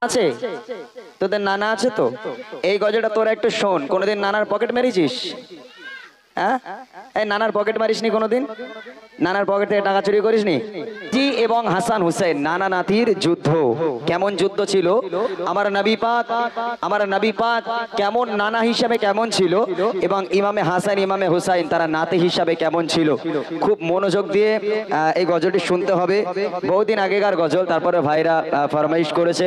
আছে? তোদের নানা আছে তো? এই গজলটা তোরা একটু শোন। কোনোদিন নানার পকেট মেরেছিস? হ্যাঁ, এই নানার পকেট মারিসনি কোনোদিন? নানার পকেট থেকে টাকা চুরি করিসনি? জি, এবং হাসান হুসেন নানা নাতির যুদ্ধ, কেমন যুদ্ধ ছিল? আমার নবী পাক কেমন নানা হিসাবে কেমন ছিল, এবং ইমামে হাসান ইমামে হুসাইন তারা নাতি হিসাবে কেমন ছিল। খুব মনোযোগ দিয়ে এই গজলটি শুনতে হবে। বহুদিন আগেকার গজল, তারপরে ভাইরা ফরমাইশ করেছে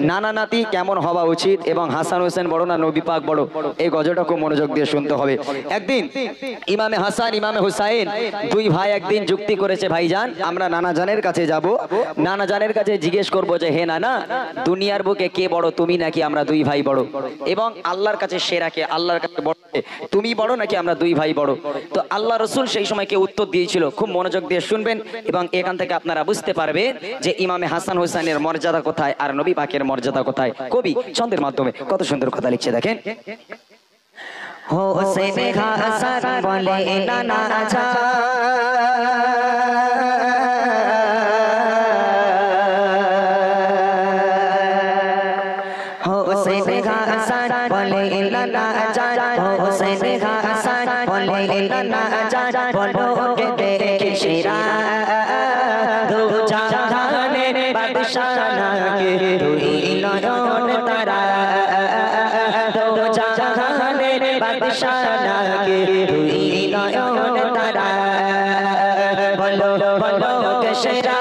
নানা নাতি কেমন হওয়া উচিত, এবং হাসান হুসেন বড় না নবী পাক বড়, এই গজলটা খুব মনোযোগ দিয়ে শুনতে হবে। একদিন ইমামে হাসান ইমামে হুসাইন দুই ভাই একদিন যুক্তি করেছে, ভাইজান আমরা নানা জানের কাছে যাব, নানা জানের কাছে জিজ্ঞেস করবো যে হে নানা, দুনিয়ার বুকে কে বড়, তুমি নাকি আমরা দুই ভাই বড়, এবং আল্লাহর কাছে সেরা কে, আল্লাহর কাছে বড় তুমি বড় নাকি আমরা দুই ভাই বড়। তো আল্লাহ রসুল সেই সময় কে উত্তর দিয়েছিল, খুব মনোযোগ দিয়ে শুনবেন, এবং এখান থেকে আপনারা বুঝতে পারবেন যে ইমামে হাসান হুসাইনের মর্যাদা কোথায় আর নবী পাকের মর্যাদা কোথায়। কবি ছন্দের মাধ্যমে কত সুন্দর কথা লিখছে দেখেন। হোসেন হাসান বলে নানা যা, হোসেন হাসান বলে নানা যা, হোসেন হাসান বলে নানা যা, বলো কে দেখে সেরা দু জাহানের বাদশাহ নাকি দুই নয়ন তারা, দু জাহানের বাদশাহ নাকি দুই নয়ন তারা, বলো বলো কে সেরা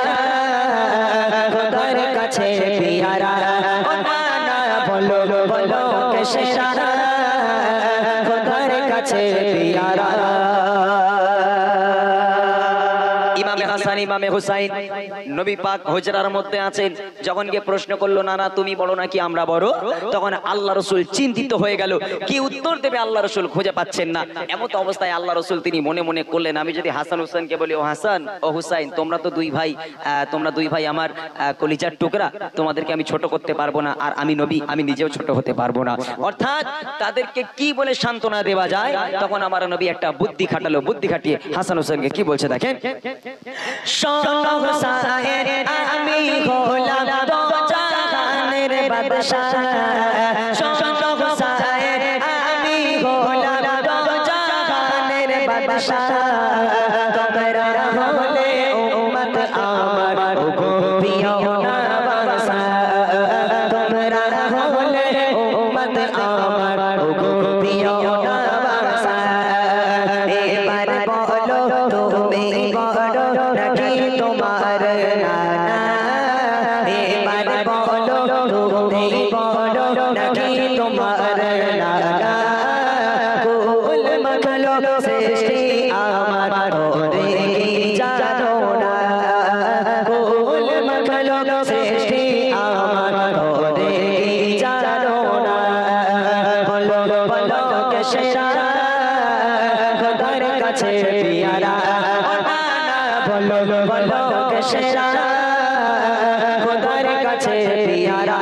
খোদার কাছে পিয়ারা, বলো বলো কে সেরা খোদার কাছে পিয়ারা। ইমামে হাসান ইমামে হুসাইন নবী পাক হুজরার মধ্যে আছেন, যখন গিয়ে প্রশ্ন করলো নানা তুমি বড় নাকি আমরা বড়, তখন আল্লাহ রসুল চিন্তিত হয়ে গেল, কি উত্তর দেবে আল্লাহ রসুল খুঁজে পাচ্ছেন না। এমন অবস্থায় আল্লাহ রসুল তিনি মনে মনে করলেন, আমি যদি হাসান হুসেনকে বলি ও হাসান ও হুসাইন তোমরা তো দুই ভাই, তোমরা দুই ভাই আমার কলিজার টুকরা, তোমাদেরকে আমি ছোট করতে পারবো না, আর আমি নবী আমি নিজেও ছোট হতে পারবো না, অর্থাৎ তাদেরকে কি বলে সান্ত্বনা দেওয়া যায়। তখন আমার নবী একটা বুদ্ধি খাটালো, বুদ্ধি খাটিয়ে হাসান হুসেনকে কি বলছে দেখেন। আমি হলাম দো জাহানের বাদশাহ, আমি হলাম দো জাহানের বাদশাহ, তোমরা হলে উম্মত আমার ওগো প্রিয় নওয়াজা, তোমরা হলে উম্মত আমার ওগো প্রিয় নওয়াজা, এবার বলো তুমি বড় নাকি তোমার নানা, এবার বলো তুমি বড় নাকি তোমার নানা, কুল মাখলো সৃষ্টি আমার ওরে কি জানো না, কুল মাখলো সৃষ্টি আমার ওরে কি জানো না, বলো বলো কে সেরা খোদার কাছে পিয়ারা, বলো বলো কে সেরা খোদার কাছে পিয়ারা।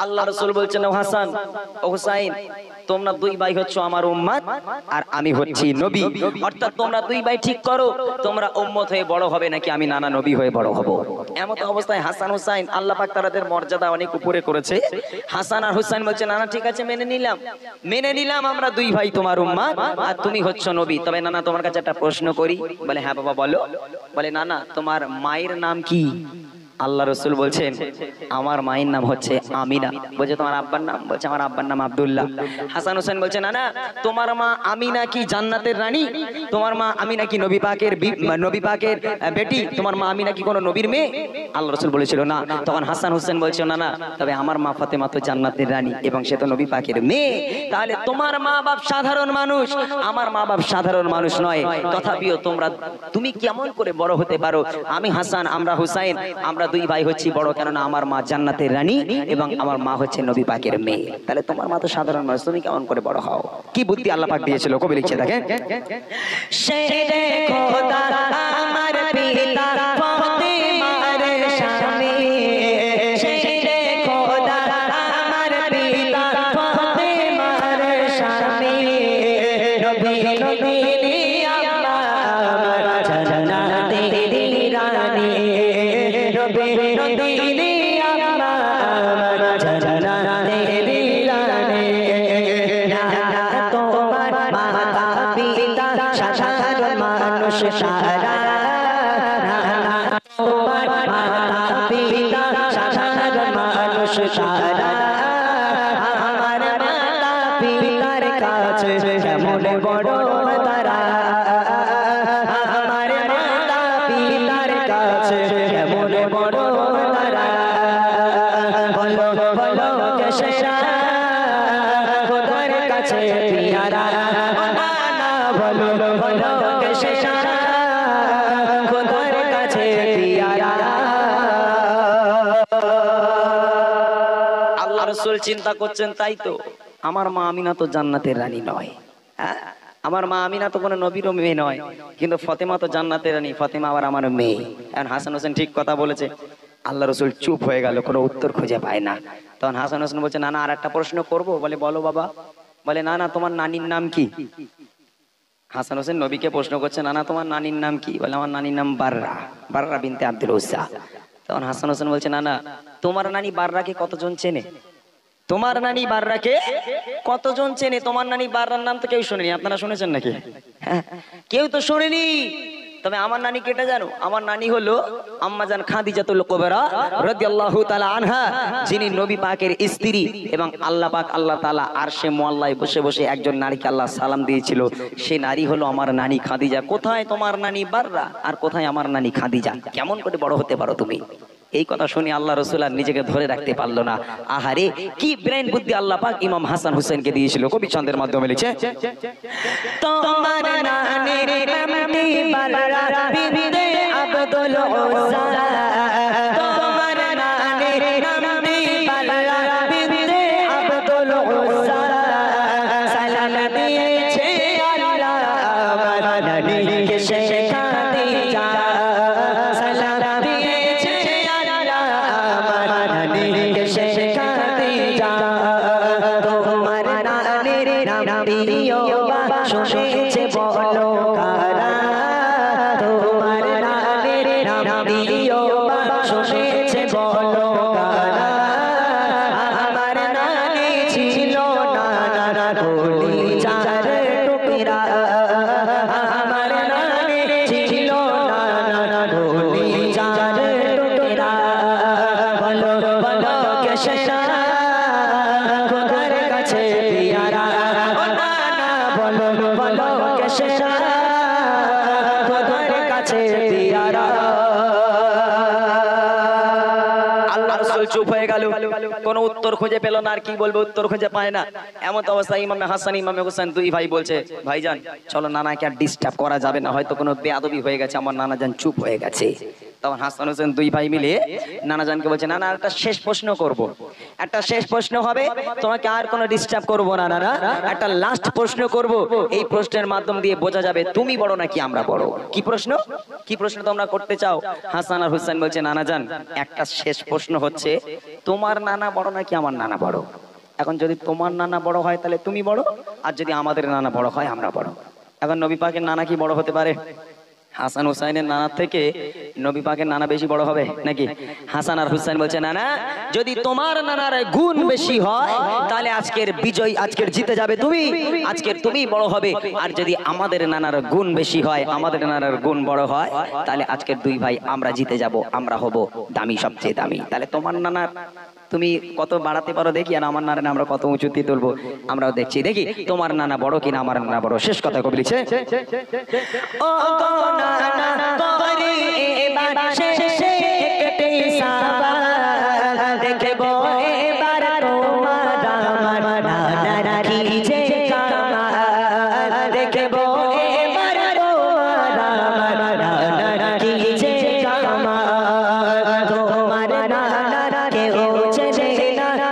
আল্লাহ রাসূল বলছেন ও হাসান ও হুসাইন তোমরা দুই ভাই হচ্ছ আমার উম্মত আর আমি হচ্ছি নবী, অর্থাৎ তোমরা দুই ভাই ঠিক করো তোমরা উম্মত হয়ে বড় হবে নাকি আমি নানা নবী হয়ে বড় হব। এমন অবস্থায় হাসান হুসাইন আল্লাহ পাক তাদের মর্যাদা অনেক উপরে করেছে। হাসান আর হুসাইন বলছে নানা ঠিক আছে মেনে নিলাম আমরা দুই ভাই তোমার উম্মত আর তুমি হচ্ছ নবী, তবে নানা তোমার কাছে একটা প্রশ্ন করি। বলে হ্যাঁ বাবা বলো। বলে নানা তোমার মায়ের নাম কি? আল্লাহ রসুল বলছেন আমার মায়ের নাম হচ্ছে আমিনা। বলছে তোমার আব্বার নাম? বলছে আমার আব্বার নাম আব্দুল্লাহ। হাসান হোসেন বলছে না না তোমার মা আমিনা কি জান্নাতের রানী? তোমার মা আমিনা কি নবী পাকের বেটি? তোমার মা আমিনা কি কোনো নবীর মেয়ে? আল্লাহ রসুল বলেছিল না। তখন হাসান হোসেন বলছে না না তবে আমার মা ফাতেমা তো জান্নাতের রানী এবং সে তো নবী পাকের মেয়ে। তাহলে তোমার মা বাপ সাধারণ মানুষ, আমার মা বাপ সাধারণ মানুষ নয়, তথাপিও তুমি কেমন করে বড় হতে পারো? আমি হাসান আমরা হুসাইন আমরা দুই ভাই হচ্ছি বড়, কেননা আমার মা জান্নাতের রানী এবং আমার মা হচ্ছে নবী পাকের মেয়ে। তাহলে তোমার মা তো সাধারণ মানুষ, তুমি কেমন করে বড় হও? কি বুদ্ধি আল্লাহ পাক দিয়েছিল, কবি লিখছে দেখেন। শেরে খোদা আমার পিতা ফাতেমার স্বামী, শেরে খোদা আমার পিতা ফাতেমার স্বামী, নবী নবী আল্লাহ আমার জান্নাতের রানী, নবী নদী আমার জান্নাতে দিলানে না তোমার মাতা পিতা সাধারণ মানুষ সারা তোমার মাতা পিতা সাধারণ মানুষ সারা আমার মাতা পিতার কাছে কেমন বড় তারা আমার মাতা পিতার কাছে কেমন বড় তারা বলো বলো কেশরা খোদার কাছে পিয়ারা না বলো বলো কেশরা খোদার কাছে পিয়ারা আল্লাহ রাসূল চিন্তা করছেন তাই তো আমার মা আমিনা তো জান্নাতের রানী নয় হ্যাঁ আমার মা আমিনা তো কোনো নবীরও মেয়ে নয় কিন্তু ফাতেমা তো জান্নাতের রানী ফাতেমা আবার আমার মেয়ে এখন হাসান হোসেন ঠিক কথা বলেছে আল্লাহ রাসূল চুপ হয়ে গেল কোনো উত্তর খুঁজে পায় না তখন হাসান হোসেন বলছে না না আর একটা প্রশ্ন করব বলে বলো বাবা বলে না না তোমার নানির নাম কি হাসান হোসেন নবীকে প্রশ্ন করছে না না তোমার নানির নাম কি বলে আমার নানির নাম বাররা বাররা বিনতে আব্দুল উজ্জা তখন হাসান হোসেন বলছে না না তোমার নানি বাররাকে কতজন চেনে তোমার নানি বাররাকে কতজন চেনে তোমার নানি বাররার নাম তো কেউ শুনেনি আপনারা শুনেছেন নাকি কেউ তো শুনেনি তবে আমার নানি কেটে জানো আমার নানি হলো আম্মাজান খাদিজাতুল কুবরা রাদিয়াল্লাহু তাআলা আনহা যিনি নবী পাকের স্ত্রী এবং আল্লাহ পাক আল্লাহ তাআলা আরশে মুআল্লায় বসে বসে একজন নারীকে আল্লাহ সালাম দিয়েছিল সেই নারী হলো আমার নানি খাদিজা কোথায় তোমার নানি বাররা আর কোথায় আমার নানি খাদিজা কেমন করে বড় হতে পারো তুমি এই কথা শুনে আল্লাহ রাসূল আর নিজেকে ধরে রাখতে পারলো না আহারে কি ব্রেন বুদ্ধি আল্লাহ পাক ইমাম হাসান হোসেনকে দিয়েছিল কবি ছন্দের মাধ্যমে লিখছে তোমার নানির নামটি বাররা বিনতে আব্দুল উজ্জা তোমার নানির নামটি বাররা বিনতে আব্দুল উজ্জা সালাম দিয়েছে আল্লাহ আমার নানিকে শেখা দিয়া সালাম দিয়েছে আল্লাহ আমার নানিকে শেখা দিয়া তোমার নানির নামটিও শুনেছে বলো কারা তোমার নানির নামটিও শুনেছে বলো কারা আমার নানি ছিল নানা কলিজার টুকরা আমার নানি ছিল নানা কলিজার টুকরা বলো বলো কেশরা খোদার কাছে পিয়ারা বলো বলো কেশরা খোদার কাছে পিয়ারা আল্লাহ রাসূল চুপ হয়ে গেল কোনো উত্তর খুঁজে পেল না আর কি বলবো উত্তর খুঁজে পায় না এমন অবস্থায় ইমাম হাসান ইমাম হোসেন দুই ভাই বলছে ভাইজান চলো নানাকে আর ডিস্টার্ব করা যাবে না হয়তো কোনো বেয়াদবি হয়ে গেছে আমার নানা জান চুপ হয়ে গেছে তখন হাসান হোসেন দুই ভাই মিলে নানাজানকে বলছে নানা একটা শেষ প্রশ্ন করব একটা শেষ প্রশ্ন হবে তোমাকে আর কোনো ডিস্টার্ব করব না নানা একটা লাস্ট প্রশ্ন করব এই প্রশ্নের মাধ্যম দিয়ে বোঝা যাবে তুমি বড় নাকি আমরা বড় কি প্রশ্ন তোমরা করতে চাও হাসান আর হোসেন বলছে নানাজান একটা শেষ প্রশ্ন হচ্ছে তোমার নানা বড় নাকি আমার নানা বড় এখন যদি তোমার নানা বড় হয় তাহলে তুমি বড় আর যদি আমাদের নানা বড় হয় আমরা বড় এখন নবী পাকের নানা কি বড় হতে পারে হাসান হুসাইনের নানা থেকে নবী পাকের নানা বেশি বড় হবে নাকি হাসান আর হুসাইন বলছে নানা যদি তোমার নানার গুণ বেশি হয় তাহলে আজকের বিজয় আজকের জিতে যাবে তুমি আজকের তুমি বড় হবে আর যদি আমাদের নানার গুণ বেশি হয় আমাদের নানার গুণ বড় হয় তাহলে আজকের দুই ভাই আমরা জিতে যাব আমরা হব দামি সবচেয়ে দামি তাহলে তোমার নানার তুমি কত বাড়াতে পারো দেখি আর আমার নানা আমরা কত উঁচুতে তুলবো আমরাও দেখছি দেখি তোমার নানা বড় কিনা আমার নানা বড় শেষ কথা কবি লিখছে ও গো নানা তোরে এবার শেষে একটি সওয়াল দেখব এবার তোমার আমার নানা কি যে কামাল দেখব এবার তোমার আমার নানা কি যে কামাল তোমার নানা কেউ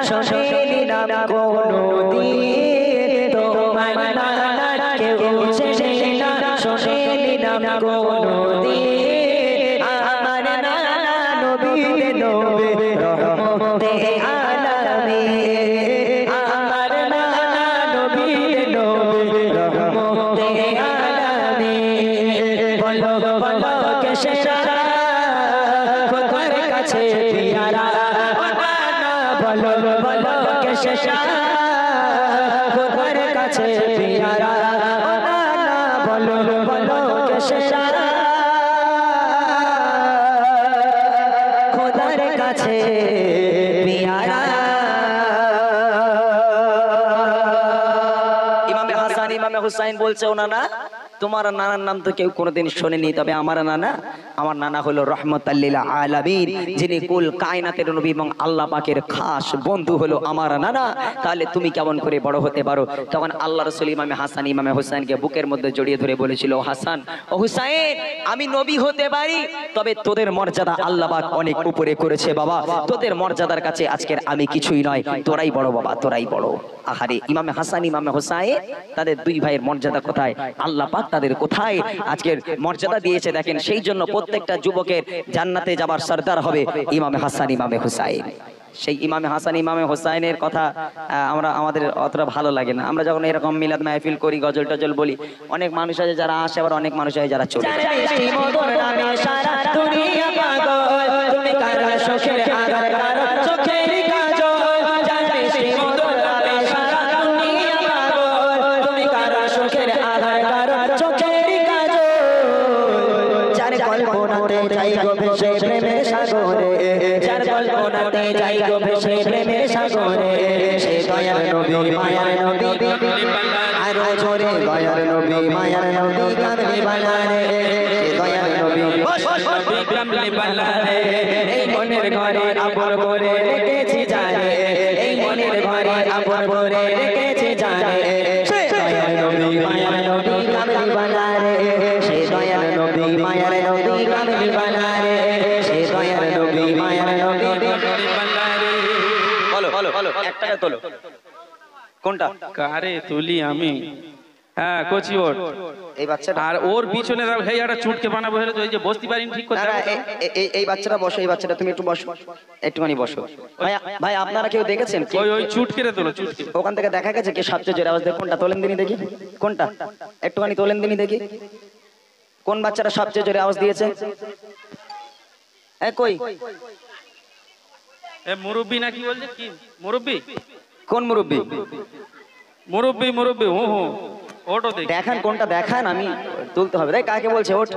শোনেনি নাম কোনদিন তোমার নানা কেউ চেনে না শোনেনি নাম কোনদিন আমার নানা নবীর নবী রহমতে আলামিন আমার নানা নবীর নবী রহমতে আলামিন বলো বলো কেশরা খোদার কাছে পিয়ারা না বলো বলো কেসে খোদার কাছে পিয়ারা না বলো বলো কেসে খোদার কাছে পিয়ারা। ইমামে হাসান ইমামে হুসাইন বলছে ওনারা তোমার নানার নাম তো কেউ কোনোদিন শোনেনি, তবে আমার নানা হলো রহমতুল লিল আলামিন, যিনি কুল কায়নাতের নবী এবং আল্লাহ পাকের খাস বন্ধু হলো আমার নানা। তাহলে তুমি কেমন করে বড় হতে পারো? তখন আল্লাহ রাসূল ইমামে হাসান ইমামে হুসাইনকে বুকের মধ্যে জড়িয়ে ধরে বলেছিল, হাসান ও হুসাইন, আমি নবী হতে পারি, তবে তোদের মর্যাদা আল্লাহ পাক অনেক উপরে করেছে বাবা, তোদের মর্যাদার কাছে আজকের আমি কিছুই নয়, তোরাই বড় বাবা, তোরাই বড়। আহারে ইমামে হাসান ইমামে হুসাইন তাদের দুই ভাইয়ের মর্যাদা কোথায়, আল্লাহ পাক তাদের কোথায় আজকের মর্যাদা দিয়েছে দেখেন। সেই জন্য প্রত্যেকটা যুবকের জান্নাতে যাবার সরদার হবে ইমামে হাসান ইমামে হুসাইন। সেই ইমামে হাসান ইমামে হুসাইনের কথা আমাদের অতটা ভালো লাগে না। আমরা যখন এরকম মিলাদ মাহফিল করি, গজল টজল বলি, অনেক মানুষ আছে যারা আসে, আবার অনেক মানুষ আছে যারা চলে যায়। যাই গো ভেসে প্রেমের সাগরে, যার কল্পনাতে যাই গো ভেসে প্রেমের সাগরে, সে দয়ার নবী মায়ার নবী আরো জোরে দয়ার নবী মায়ার নবী কামলি বানারে, সে দয়ার নবী কামলি বানারে। এই মনের ঘরে আপন করে রেখেছি জানে, এই মনের ঘরে আপন করে রেখেছি জানে, সে দয়ার নবী মায়ার নবী কামলি বানারে, সে দয়ার নবী মায়ার নবী কামলি বানারে, সে দয়ার নবী মায়ার নবী কামলি বানারে। বলো বলো বলো, একটা তোলো। কোনটা কারে তুলি আমি? হ্যাঁ কচি ওর এই বাচ্চাটা, আর ওর পিছনে ভাই একটা চুটকে বানাবো হলে তো এই যে বসতে পারিনি ঠিক করতে। এই বাচ্চাটা বসো, এই বাচ্চাটা তুমি একটু বসো, একটুখানি বসো। ভাই ভাই আপনারা কেউ দেখেছেন? ওই চুটকে তোলো, চুটকে ওখান থেকে দেখা গেছে কি সবচেয়ে জোরে আওয়াজ দেয়? কোনটা তোলেন দিনই দেখি, কোনটা একটুখানি তোলেন দিনই দেখি, কোন বাচ্চাটা সবচেয়ে জোরে আওয়াজ দিয়েছে? কই এ মুরব্বি না কি বলছে? কি মুরব্বি? কোন মুরব্বি? মুরব্বি মুরব্বি ও হো ওটো দেখান, কোনটা দেখান, আমি তুলতে হবে। তাই কাকে বলছে ওঠ?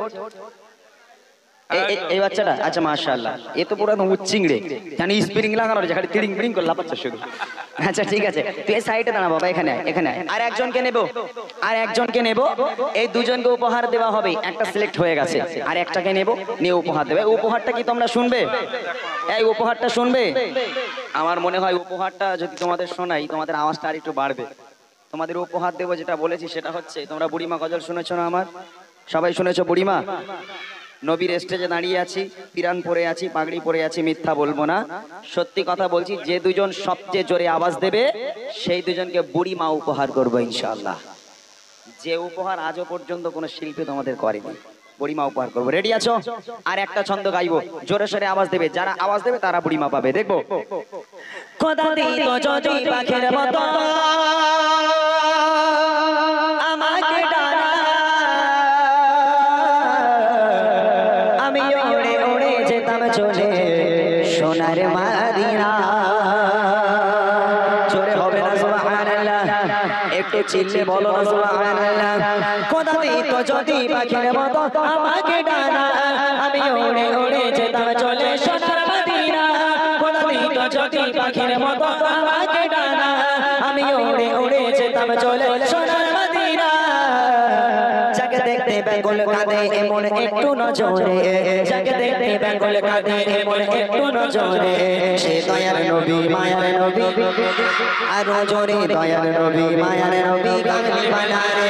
এই বাচ্চাটা? আচ্ছা মাশাআল্লাহ, এ তো পুরো উচ্চিংড়ে, জানি স্প্রিং লাগানো যেখানে তিড়িং বিড়িং করে লাপাচ্ছে শুধু। আচ্ছা ঠিক আছে, তুই এই সাইডে দাঁড়া বাবা, এখানে এখানে। আর একজনকে নেব, আর একজনকে নেব, এই দুজনকে উপহার দেওয়া হবে। একটা সিলেক্ট হয়ে গেছে, আর একটাকে নেব, নিয়ে উপহার দেবে। উপহারটা কি তোমরা শুনবে? এই উপহারটা শুনবে? আমার মনে হয় উপহারটা যদি তোমাদের শোনাই, তোমাদের আওয়াজটা আর একটু বাড়বে। তোমাদের উপহার দেবো যেটা বলেছি সেটা হচ্ছে, তোমরা বুড়িমা গজল শুনেছো না? আমার সবাই শুনেছো বুড়িমা? নবীর স্টেজে দাঁড়িয়ে আছি, পিরান পরে আছি, পাগড়ি পরে আছি, মিথ্যা বলবো না, সত্যি কথা বলছি। যে দুজন সবচেয়ে জোরে আওয়াজ দেবে সেই দুজনকে বুড়িমা উপহার করবো ইনশাআল্লাহ। যে উপহার আজও পর্যন্ত কোনো শিল্পী তোমাদের করেনি, বুড়িমা উপহার করবো। রেডি আছো? আর একটা ছন্দ গাইবো, জোরে সোরে আওয়াজ দেবে, যারা আওয়াজ দেবে তারা বুড়িমা পাবে। দেখবো খোদা দিত যদি পাখির মতো আমাকে ডানা, আমি ওড়ে ওড়ে যেতাম চলে সোনার মাদিনা। জোরে হবে না সুবহানাল্লাহ? একটু চিল্লে বলো না সুবহানাল্লাহ। খোদা দিত যদি পাখির মতো আমাকে ডানা, আমি ওড়ে ওড়ে যেতাম চলে সোনার মাদিনা। খোদা দিত যদি পাখির মতো আমাকে ডানা, আমি ওড়ে ওড়ে যেতাম চলে সোনার মাদিনা। যাকে দেখতে বেঙ্গল কাঁদে এমন একটু নজরে, যাকে দেখতে বেঙ্গল কাঁদে এমন একটু নজরে, সে দয়ার নবী মায়ার নবী আরো জোরে দয়ার নবী মায়ার নবী কামলি বানারে,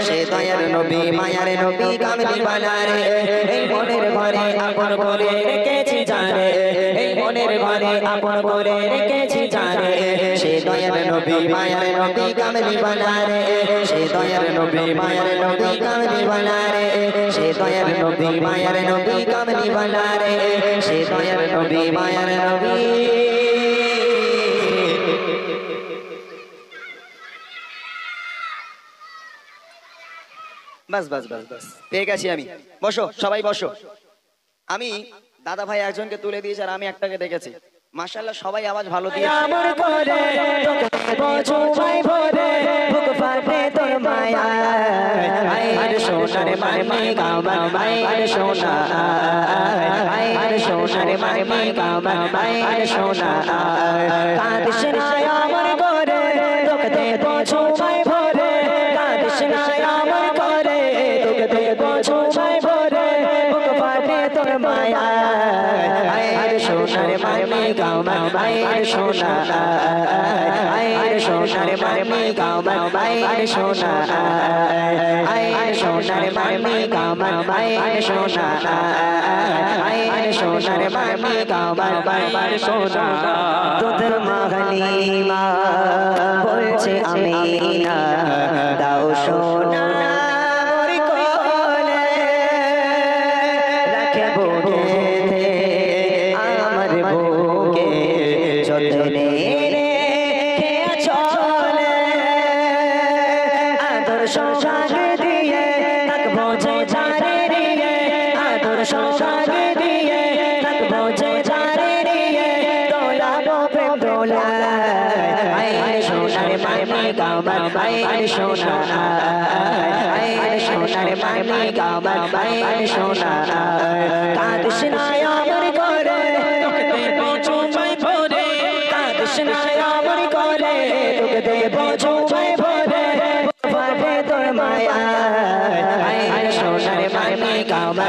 সে দয়ার নবী মায়ার নবী কামলি বানারে। এই মনের ঘরে আপন করে রেখেছি জানে, এই মনের ঘরে আপন করে রেখেছি জানে, সে দয়ার নবী মায়ার নবী কামলি বানারে, সে দয়ার নবী মায়ার নবী কামলি বানারে, সে দয়ার নবী মায়ার নবী কামলি বানারে, সে দয়ার নবী মায়ার নবী। বাস বাস বাস বাস, পেয়ে গেছি আমি। বসো সবাই বসো। আমি দাদা ভাই একজনকে তুলে দিয়েছে আর আমি একটাকে ডেকেছি। মাশাআল্লাহ সবাই আওয়াজ ভালো দিয়েছে। আমার করে তোকে বোঝো ভাই ভরে বুক ফাটে তোর মায়া আরে সোনারে মামি গামা আরে সোনা আরে সোনারে মামি গামা আরে সোনা কাঁদিস না আমার করে তোকে বোঝো ভাই ভরে কাঁদিস না আমার করে তোকে বোঝো ভাই ভরে বুক ফাটে তোর মায়া আরে সোনারে মামি গামা আরে সোনা আরে সোনারে মামি গামা আরে সোনা আরে সোনারে মামি গামা আরে সোনা আরে সোনারে মামি গামা আরে সোনা তোদের মাগনিমা বলছে আমি না দাও সোনা মোর কোলে রাখবো গেথে আমার বুকে যতনে রেখে চলে আদর সোহাগ দিয়ে থাকবো যে ঝাড়ে রিয়ে আদর সোহাগ দিয়ে থাকবো যে ঝাড়ে রিয়ে দোলাবো প্রেম দোলায় আরে সোনারে মামি গামা আরে সোনা আরে সোনারে মামি গামা আরে সোনা কাঁদিস না আমার করে তোকে দেবো চুমাই ভরে কাঁদিস না আমার করে তোকে দেবো চুমাই ভরে ফাটে তোর মায়া আরে সোনারে মামি গামা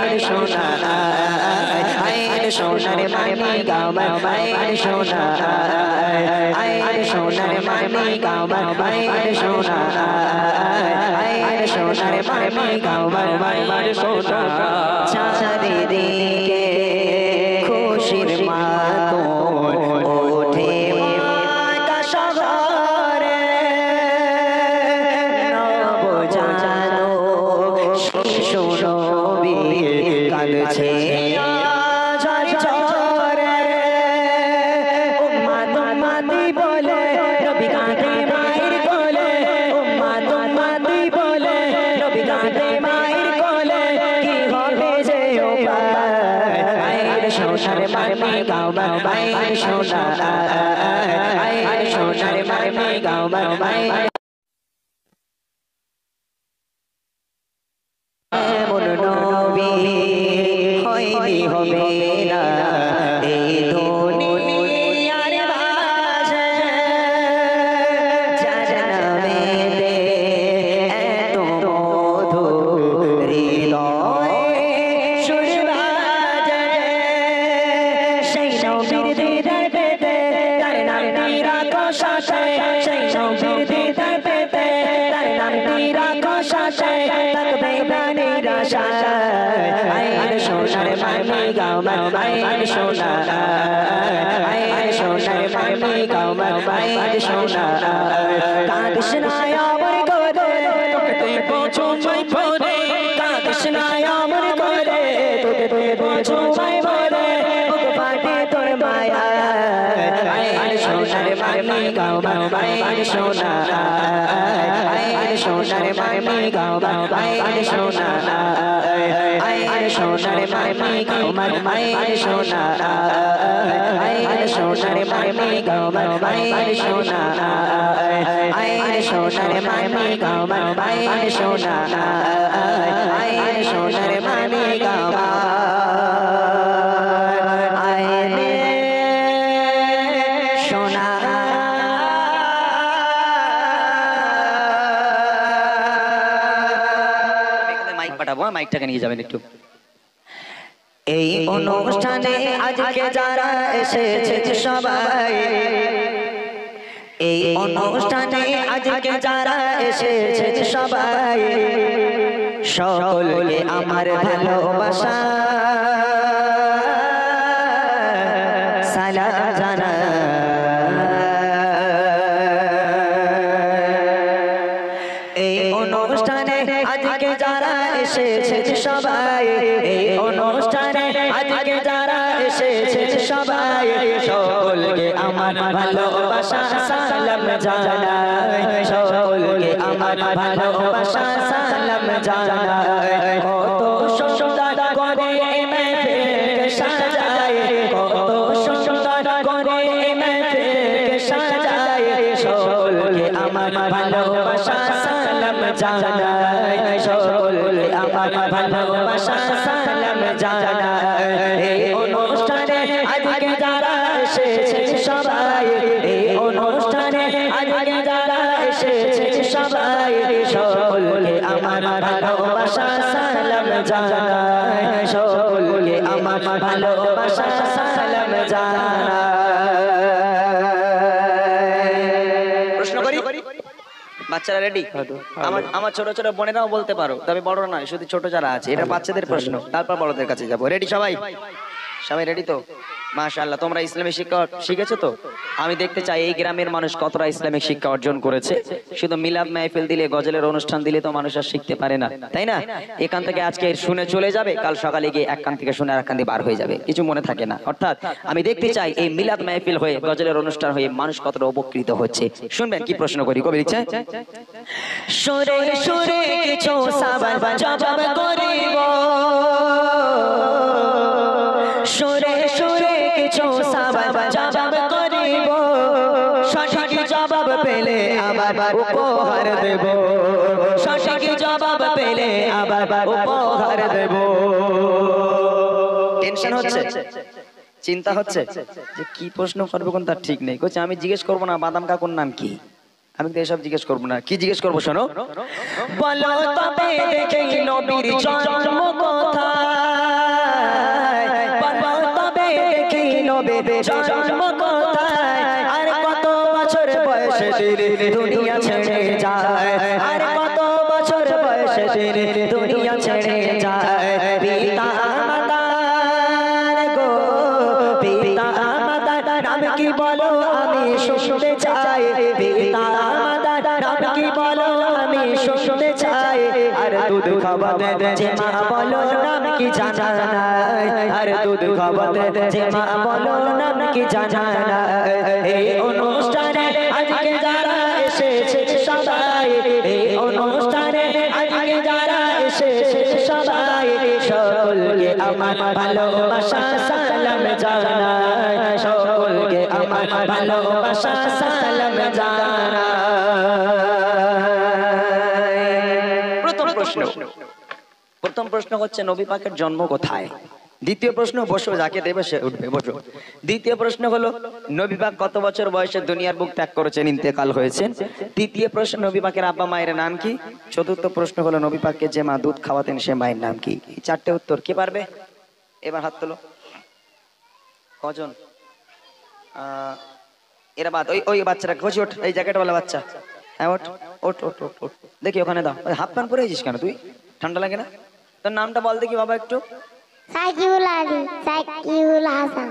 আরে সোনা আরে সোনারে মামি গামা আরে সোনা আরে সোনারে মামি গামা আরে সোনা আরে সোনারে মামি গামা আরে সোনা চারিদিকে খুশির মাতন ওঠে মাতা শহরে নবজানো শিশু নবী কাঁদছে ঝড় ঝড়ে উম্মাদ উম্মাদি বলে নবী কাঁদে মায়ের কোলে উম্মাদ উম্মাদি বলে নবী কাঁদে মায়ের কোলে কি হবে যে উপায় আরে সোনারে মামি গামা আরে সোনা আরে সোনারে মামি গামা এমন নবী হয়নি হবে না এই দুনিয়ার মাঝে যার নামেতে এত মধু হৃদয়ে সুর বাজে সেই নবীর দিদার পেতে তার নামটি রাখো সাথে সেই নবীর দিদার পেতে তার নামটি রাখো সাথে থাকবে না নিরাশায় আরে সোনারে মামি গামা আরে সোনা আরে সোনারে মামি গামা আরে সোনা কাঁদিস না আমার করে তোকে দেবো চুমাই ভরে কাঁদিস না আমার করে তোকে দেবো চুমাই ভরে বুক ফাটে তোর মায়া আরে সোনারে মামি গামা আরে সোনা আরে সোনারে মামি গামা আরে সোনা আরে সোনারে মামি গামা আরে সোনা আরে সোনারে মামি গামা আরে সোনা আরে সোনারে মামি গামা আরে সোনা আরে সোনারে মামি গামা আরে সোনা মাইক পাঠাবো, মাইকটাকে নিয়ে যাবেন একটু। এই অনুষ্ঠানে আজকে যারা এসেছে সবাই এই অনুষ্ঠানে আজকে যারা এসেছে সবাই সকলকে আমার ভালোবাসা সালাম জানাই এই অনুষ্ঠানে আজকে যারা এসেছে সবাই এই অনুষ্ঠানে আজকে যারা এসেছে সবাই সকলকে আমার ভালোবাসা সালাম জানাই সকলকে আমার ভালোবাসা সালাম জানাই কত সুন্দর করে ভালোবাসা সালাম জানাই সকলকে আমার ভালোবাসা সালাম জানাই এই অনুষ্ঠানে আজকে যারা এসেছে সবাই এই অনুষ্ঠানে আজকে যারা এসেছে সবাই সকলকে আমার ভালোবাসা সালাম জানাই সকলকে আমার ভালোবাসা সালাম জানাই বাচ্চারা রেডি? আমার ছোট ছোট বোনেরাও বলতে পারো, তবে বড় নয়, শুধু ছোট যারা আছে। এটা বাচ্চাদের প্রশ্ন, তারপর বড়দের কাছে যাবো। রেডি সবাই? সবাই রেডি তো? মাশাআল্লাহ। তোমরা ইসলামিক শিক্ষা শিখেছো তো? আমি দেখতে চাই এই গ্রামের মানুষ কতটা ইসলামিক শিক্ষা অর্জন করেছে। শুধু মিলাদ মাহফিল দিলে, গজলের অনুষ্ঠান দিলে তো মানুষ আর শিখতে পারে না, তাই না? এখান থেকে আজকে শুনে চলে যাবে, কাল সকালে গিয়ে এক কান থেকে শুনে আর এক কান দিয়ে বার হয়ে যাবে, কিছু মনে থাকে না। অর্থাৎ আমি দেখতে চাই এই মিলাদ মাহফিল হয়ে, গজলের অনুষ্ঠান হয়ে মানুষ কতটা উপকৃত হচ্ছে। শুনবেন কি প্রশ্ন করি? কবি লিখছে, সুরে সুরে কিছু সওয়াল জবাব করিব, সুরে সুরে কিছু সওয়াল জবাব করিব, সঠিক জবাব পেলে আবার উপহার দেব, সঠিক জবাব পেলে আবার উপহার দেব। টেনশন হচ্ছে, চিন্তা হচ্ছে যে কি প্রশ্ন করবো কোন তার ঠিক নেই। কোচে আমি জিজ্ঞেস করবো না বাদাম কাকুর নাম কি, আমি তো এসব জিজ্ঞেস করবো না। কি জিজ্ঞেস করবো শোনো? বলো তবে দেখে নবীর জন্ম কোথায়, বলো তবে দেখে নবীর জন্ম কোথায়, আর কত বছর বয়সে তিনি দুনিয়া ছেড়ে যায়, আর কত বছর বয়সে তিনি দুনিয়া ছেড়ে যায়। পিতা মাতার গো, পিতা মাতার নাম কি বলো আমি শুনতে চাই, পিতা মাতার নাম কি বলো আমি শুনতে চাই, আর দুধ খাওয়াতে যে মা বলো নাম কি জানা নাই, আর দুধ খাওয়াতে যে মা বলো নাম কি জানা নাই। এই অনুষ্ঠানে আজকে যারা এসেছে সবাই, এই অনুষ্ঠানে আজকে যারা এসেছে সবাই সকলকে আমার ভালোবাসা সালাম জানাই, সকলকে আমার ভালোবাসা সালাম জানাই। প্রথম প্রশ্ন হচ্ছে নবী পাকের জন্ম কোথায়। দ্বিতীয় প্রশ্ন, বসো, যাকে দেবে সে উঠবে, বসো। দ্বিতীয় প্রশ্ন হলো নবী পাক কত বছর বয়সে দুনিয়ার বুক ত্যাগ করেছেন, ইন্তেকাল হয়েছেন। তৃতীয় প্রশ্ন, নবী পাকের আব্বা মায়ের নাম কি। চতুর্থ প্রশ্ন হলো নবী পাককে যে মা দুধ খাওয়াতেন সে মায়ের নাম কি। এই চারটে উত্তর কে পারবে? এবার হাত তোলো। কজন? এরা বাদ, ওই ওই বাচ্চারা খুশি, ওঠ, এই জ্যাকেটওয়ালা বাচ্চা, হ্যাঁ ওঠ ওঠ ওঠ ওঠ ওঠ। দেখি ওখানে দাও। ওই হাফ প্যান্ট পরে আছিস কেন তুই? ঠান্ডা লাগে না? তোর নামটা বল দেখি বাবা একটু। সাকিবুল আলী, সাকিবুল হাসান।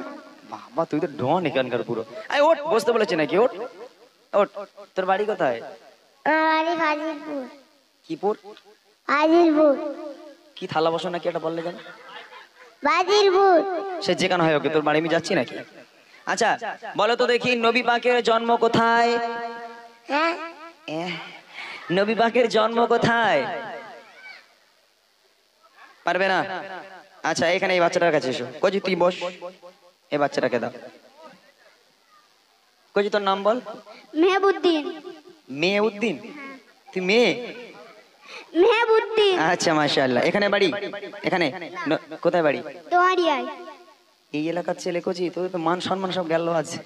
বাবা তুই তো ডন এখানকার পুরো। আই ওঠ, বসতে বলেছে নাকি? ওঠ ওঠ। তোর বাড়ি কোথায়? আমার বাড়ি ফাজিলপুর। কিপুর? ফাজিলপুর। কি থালা বসো নাকি এটা বললে কেন? ফাজিলপুর। সে যেখানে হয় ওকে, তোর বাড়ি আমি যাচ্ছি নাকি? আচ্ছা বলো তো দেখি নবী পাকের জন্ম কোথায়? হ্যাঁ, নবী পাকের জন্ম কোথায়? পারবে না? আচ্ছা এখানে এই বাচ্চাটার কাছে এসো। কজি তুই বস, এই বাচ্চাটাকে দাও। কজি তোর নাম বল। মেহবুদ্দিন। মেয়েউদ্দিন? তুই মেয়ে? মেহবুদ্দিন। আচ্ছা মাশাআল্লাহ। এখানে বাড়ি? এখানে কোথায় বাড়ি? দোয়ারিয়ায়। এই এলাকার ছেলে কচি, তোর তো মান সম্মান সব গেল আছে।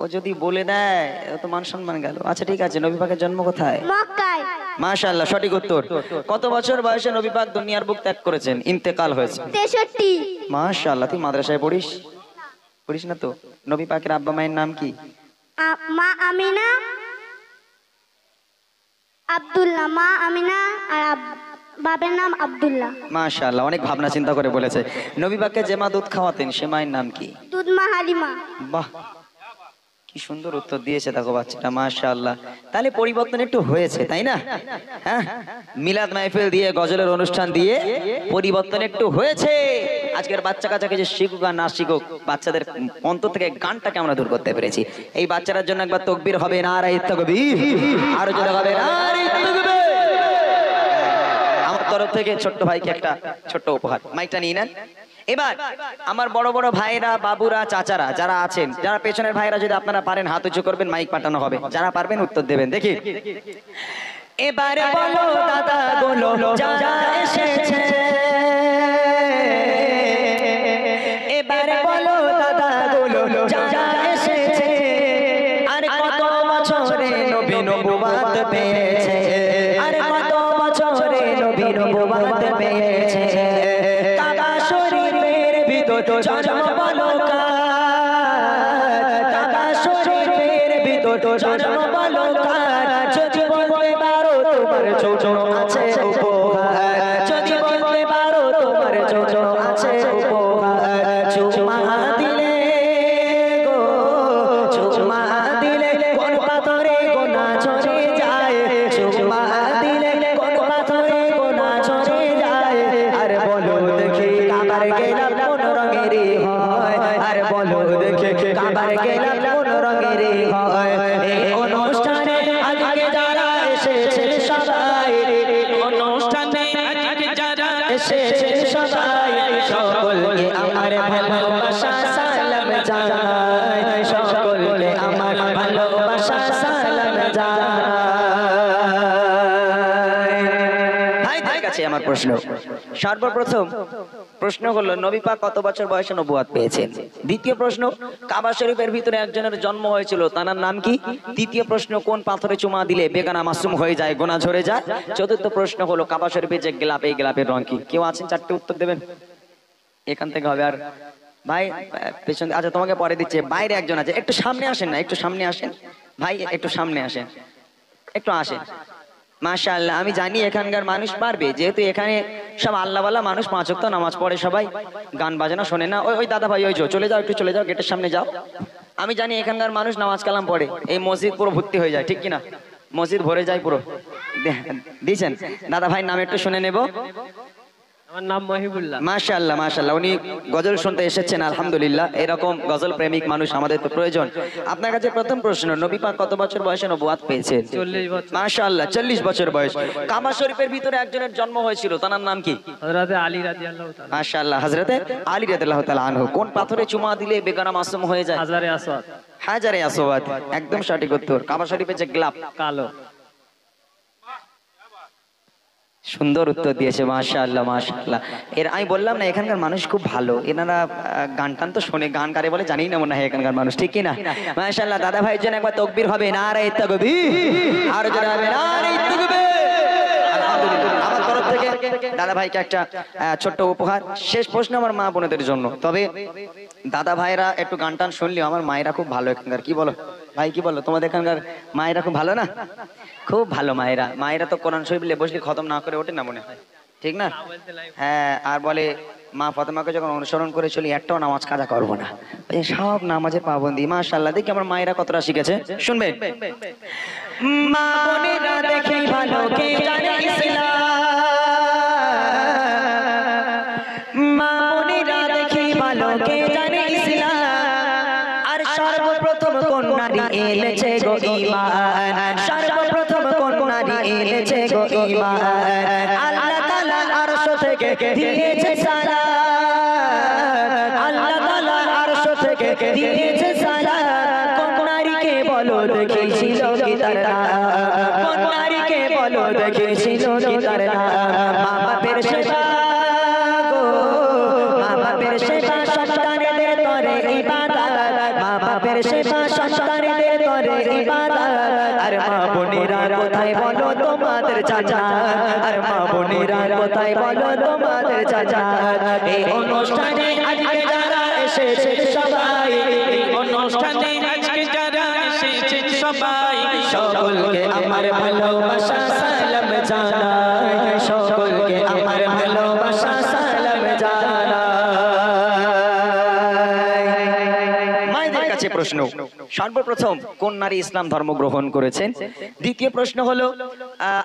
ও যদি বলে দেয় ও তো মান সম্মান গেল। আচ্ছা ঠিক আছে, নবী পাকের জন্ম কোথায়? মক্কায়। মাশাআল্লাহ, সঠিক উত্তর। কত বছর বয়সে নবী পাক দুনিয়ার বুক ত্যাগ করেছেন, ইন্তেকাল হয়েছে? 63। মাশাআল্লাহ। তুই মাদ্রাসায় পড়িস? পড়িস না তো? নবী পাকের আব্বা মায়ের নাম কি? মা আমিনা, আব্দুল্লাহ। মা আমিনা আর বাবার নাম আব্দুল্লাহ। মাশাআল্লাহ, অনেক ভাবনা চিন্তা করে বলেছে। নবী পাককে যে মা দুধ খাওয়াতেন সে মায়ের নাম কি? দুধমা হালিমা। বাহ, কি সুন্দর উত্তর দিয়েছে দেখো বাচ্চাটা, মাশাআল্লাহ। তাহলে পরিবর্তন একটু হয়েছে, তাই না? হ্যাঁ, মিলাদ মাহফিল দিয়ে, গজলের অনুষ্ঠান দিয়ে পরিবর্তন একটু হয়েছে। আজকের বাচ্চা কাচ্চাকে যে শিখুক আর না শিখুক, বাচ্চাদের অন্তর থেকে গানটাকে আমরা দূর করতে পেরেছি। এই বাচ্চাটার জন্য একবার তাকবীর হবে, নারায়ে তাকবীর, আরো জোরে হবে নারায়ে তাকবীর। আমার তরফ থেকে ছোট্ট ভাইকে একটা ছোট্ট উপহার, মাইকটা নিয়ে নেন। এবার আমার বড় বড় ভাইরা, বাবুরা, চাচারা যারা আছেন, যারা পেছনের ভাইরা, যদি আপনারা পারেন হাত উঁচু করবেন, মাইক পাঠানো হবে, যারা পারবেন উত্তর দেবেন। দেখি এবারে বলো দাদা গুলো যারা এসেছে, এবারে বলো দাদা গুলো যারা এসেছে, আর কত বছরে নবী নবুয়ত পেয়েছে, আর কত বছরে নবী নবুয়ত পেয়েছে। কাবা শরীফের ভিতর জন্ম বলো কার, কাবা শরীফের ভিতর জন্ম বলো কার, যদি বলতে পারো তোমার ছোট আছে উপহার, যদি বলতে পারো তোমার ছোট আছে উপহার। চুমা দিলে গো, চুমা দিলে কোন পাথরে গোনা ঝরে যায়, চুমা দিলে কোন পাথরে গোনা ঝরে যায়। আর বলো দেখি কাবার গেলাম কোন রঙেরই হয়, আর বলো দেখি কাবার গেলাম কোন রঙেরই হয়। এই অনুষ্ঠানে আজকে যারা এসেছে সবাই, অনুষ্ঠানে আজকে যারা এসেছে সবাই, সকলকে আমার ভালোবাসা সালাম জানাই, সকলকে আমার ভালোবাসা সালাম জানাই। ভাইদের কাছে আমার প্রশ্ন, সর্বপ্রথম প্রশ্ন হলো নবী পাক কত বছর বয়সে নবুয়ত পেয়েছেন? দ্বিতীয় প্রশ্ন, কাবা শরীফের ভিতরে একজনের জন্ম হয়েছিল, তার নাম কি? তৃতীয় প্রশ্ন, কোন পাথরে চুমা দিলে বেগানা মাসুম হয়ে যায়, গোনা ঝরে যায়? চতুর্থ প্রশ্ন হলো কাবা শরীফের যে গোলাপ, এই গোলাপের রং কি? কেউ আছেন চারটে উত্তর দেবেন? এখান থেকে হবে। আর ভাই পেছন, আচ্ছা তোমাকে পরে দিচ্ছে, বাইরে একজন আছে, একটু সামনে আসেন না, একটু সামনে আসেন ভাই, একটু সামনে আসেন, একটু আসেন। মাশাআল্লাহ, আমি জানি এখানকার মানুষ পারবে, যেহেতু এখানে সব আল্লাহওয়ালা মানুষ, 5 ওয়াক্ত নামাজ পড়ে, সবাই গান বাজনা শোনে না। ওই দাদা ভাই, ওই চলে যাও, একটু চলে যাও, গেটের সামনে যাও। আমি জানি এখানকার মানুষ নামাজ কালাম পড়ে, এই মসজিদ পুরো ভর্তি হয়ে যায়, ঠিক কিনা? মসজিদ ভরে যায় পুরো। দিয়েছেন দাদা ভাই, নাম একটু শুনে নেব। আমার নাম মহিবুল্লাহ। মাশাআল্লাহ মাশাআল্লাহ, উনি গজল শুনতে এসেছেন, আলহামদুলিল্লাহ। এরকম গজল প্রেমিক মানুষ আমাদের তো প্রয়োজন। আপনার কাছে প্রথম প্রশ্ন, নবী পাক কত বছর বয়সে নবুয়ত পেয়েছেন? 40 বছর। মাশাআল্লাহ, 40 বছর বয়স। কাবা শরীফের ভিতরে একজনের জন্ম হয়েছিল, তার নাম কি? হযরত আলী রাদিয়াল্লাহু তাআলা। মাশাআল্লাহ, হযরতে আলী রাদিয়াল্লাহু তাআলা আনহু। কোন পাথরে চুমা দিলে বেগানা মাসুম হয়ে যায়? হাজারে আসওয়াদ। হাজারে আসওয়াদ, একদম সঠিক উত্তর। কাবা শরীফের যে গোলাপ কালো। সুন্দর উত্তর দিয়েছে, মাশাআল্লাহ মাশাআল্লাহ। এর আমি বললাম না, এখানকার মানুষ খুব ভালো, এনারা গান টান তো শোনে, গান কারে বলে জানি না মনে হয় এখানকার মানুষ, ঠিক কি না? মাশাআল্লাহ, দাদা ভাইয়ের জন্য একবার তাকবীর হবে, নারে তাকবীর, আর জোরে হবে নারে তাকবীর। আলহামদুলিল্লাহ, আমার তরফ থেকে দাদা ভাইকে একটা ছোট্ট উপহার। শেষ প্রশ্ন আমার মা বোনেদের জন্য, তবে দাদা ভাইরা একটু গান টান শুনলেও আমার মায়েরা খুব ভালো এখানকার, কি বলো ভাই, কি বলো? তোমাদের এখানকার মায়েরা খুব ভালো না? খুব ভালো মায়েরা। মায়েরা তো কোরআন শরীফ বসলে খতম না করে ওঠে না মনে হয়, ঠিক না? হ্যাঁ, আর বলে মা ফাতেমাকে যখন অনুসরণ করে চলি, একটাও নামাজ কাজা করবো না, ওই সব নামাজে পাবন্দি। মাশাআল্লাহ, দেখি আমার মায়েরা কতটা শিখেছে, শুনবেন। মা বোনেরা দেখি ভালো, কে জানে ইসলাম, মা বোনেরা দেখি ভালো, কে জানে ইসলাম। আর সর্বপ্রথম কোন নারী এনেছে গো ঈমান, সর্বপ্রথম কোন নারী এনেছে গো ঈমান। আল্লাহ তাআলা আরশ থেকে দিয়েছে সালাত, আল্লাহ তাআলা আরশ থেকে দিয়েছে সালাত। কোন নারীকে বলো দেখেছিল কি তার নাম, কোন নারীকে বলো দেখেছিল কি তার নাম। মা বাপের সেবা গো, মা বাপের সেবা সন্তানদের তরে ইবাদত, মা বাপের সেবা সন্তানদের তরে ইবাদত। আর মা বোনেরা কোথায় বলো তোমাদের চাচা, আর মা বোনেরা কোথায় বলো তোমাদের চাচা। এই অনুষ্ঠানে আজকে যারা এসেছে সবাই, এই অনুষ্ঠানে আজকে যারা এসেছেন সবাই, সকলকে আমার ভালোবাসা সালাম জানাই, সকলকে আমার ভালোবাসা সালাম জানাই। মায়েদের কাছে প্রশ্ন, সর্বপ্রথম কোন নারী ইসলাম ধর্ম গ্রহণ করেছেন? দ্বিতীয় প্রশ্ন হলো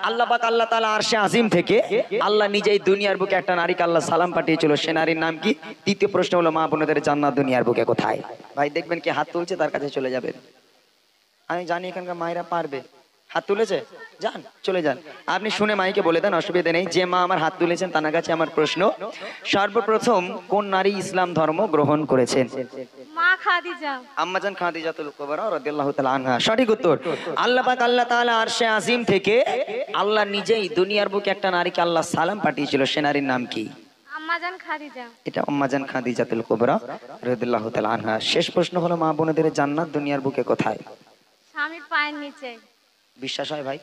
আল্লাহ পাক আল্লাহ তাআলা আরশে আজিম থেকে আল্লাহ নিজেই দুনিয়ার বুকে একটা নারীকে আল্লাহ সালাম পাঠিয়েছিল, সে নারীর নাম কি? তৃতীয় প্রশ্ন হলো মা বোনেদের জান্নাত দুনিয়ার বুকে কোথায়? ভাই দেখবেন কি হাত তুলছে, তার কাছে চলে যাবেন। আমি জানি এখানকার মায়েরা পারবে, হাত তুলেছে? যান, চলে যান। আপনি শুনে মাইকে বলে দেন, অসুবিধা নেই। যে মা আমার হাত তুলেছেন তার কাছে আমার প্রশ্ন, সর্বপ্রথম কোন নারী ইসলাম ধর্ম গ্রহণ করেছেন? মা খাদিজা। আম্মাজান খাদিজাতুল কুবরা রাদিয়াল্লাহু তাআলা আনহা। সঠিক উত্তর। আল্লাহ পাক আল্লাহ তাআলা আরশে আজিম থেকে আল্লাহ নিজেই দুনিয়ার বুকে একটা নারীকে আল্লাহ সালাম পাঠিয়েছিল, সে নারীর নাম কি? আম্মাজান খাদিজা। এটা আম্মাজান খাদিজাতুল কুবরা রাদিয়াল্লাহু তাআলা আনহা। শেষ প্রশ্ন হলো, মা বোনেদের জান্নাত দুনিয়ার বুকে কোথায়? স্বামীর পায়ের নিচে। বিশ্বাস হয় ভাই?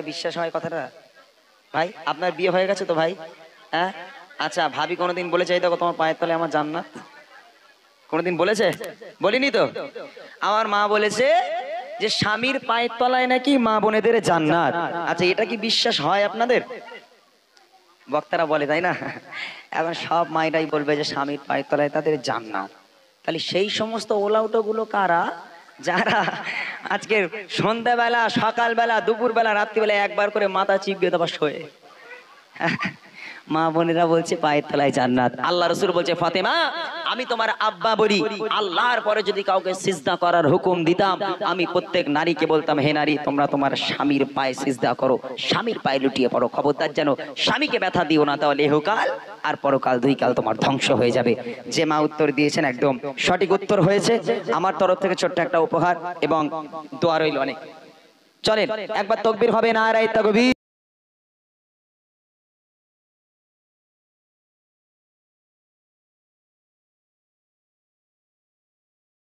বিশ্বাস হয় কথাটা? ভাই আপনার বিয়ে হয়ে গেছে তো ভাই? হ্যাঁ, আচ্ছা, ভাবি কোনোদিন বলেছে এই দেখো তোমার পায়ের তলে আমার জান্নাত? কোনোদিন বলেছে? বলিনি তো। আমার মা বলেছে যে স্বামীর পায়ের তলায় নাকি মা বোনেদের জান্নাত। আচ্ছা, এটা কি বিশ্বাস হয় আপনাদের? বক্তারা বলে, তাই না? এখন সব মায়েরাই বলবে যে স্বামীর পায়ের তলায় তাদের জান্নাত। তাহলে সেই সমস্ত ওলাউটো গুলো কারা, যারা আজকের সন্ধ্যাবেলা, সকালবেলা, দুপুরবেলা, রাত্রিবেলা একবার করে মাথা চিপবে তারপর শোয়ে? মা বোনেরা বলছে পায়ের তলায় জান্নাত। আল্লাহ রাসূল বলছে, ফাতেমা আমি তোমার আব্বা বলি, আল্লাহর পরে যদি কাউকে সিজদা করার হুকুম দিতাম, আমি প্রত্যেক নারীকে বলতাম, হে নারী তোমরা তোমার স্বামীর পায়ে সিজদা করো, স্বামীর পায়ে লুটিয়ে পড়ো। খবরদার যেন স্বামীকে ব্যথা দিও না, তাহলে ইহকাল আর পরকাল দুই কাল তোমার ধ্বংস হয়ে যাবে। যে মা উত্তর দিয়েছেন একদম সঠিক উত্তর হয়েছে। আমার তরফ থেকে ছোট্ট একটা উপহার এবং দোয়া রইল অনেক। চলেন একবার তাকবীর হবে, নারায়ে তাকবীর।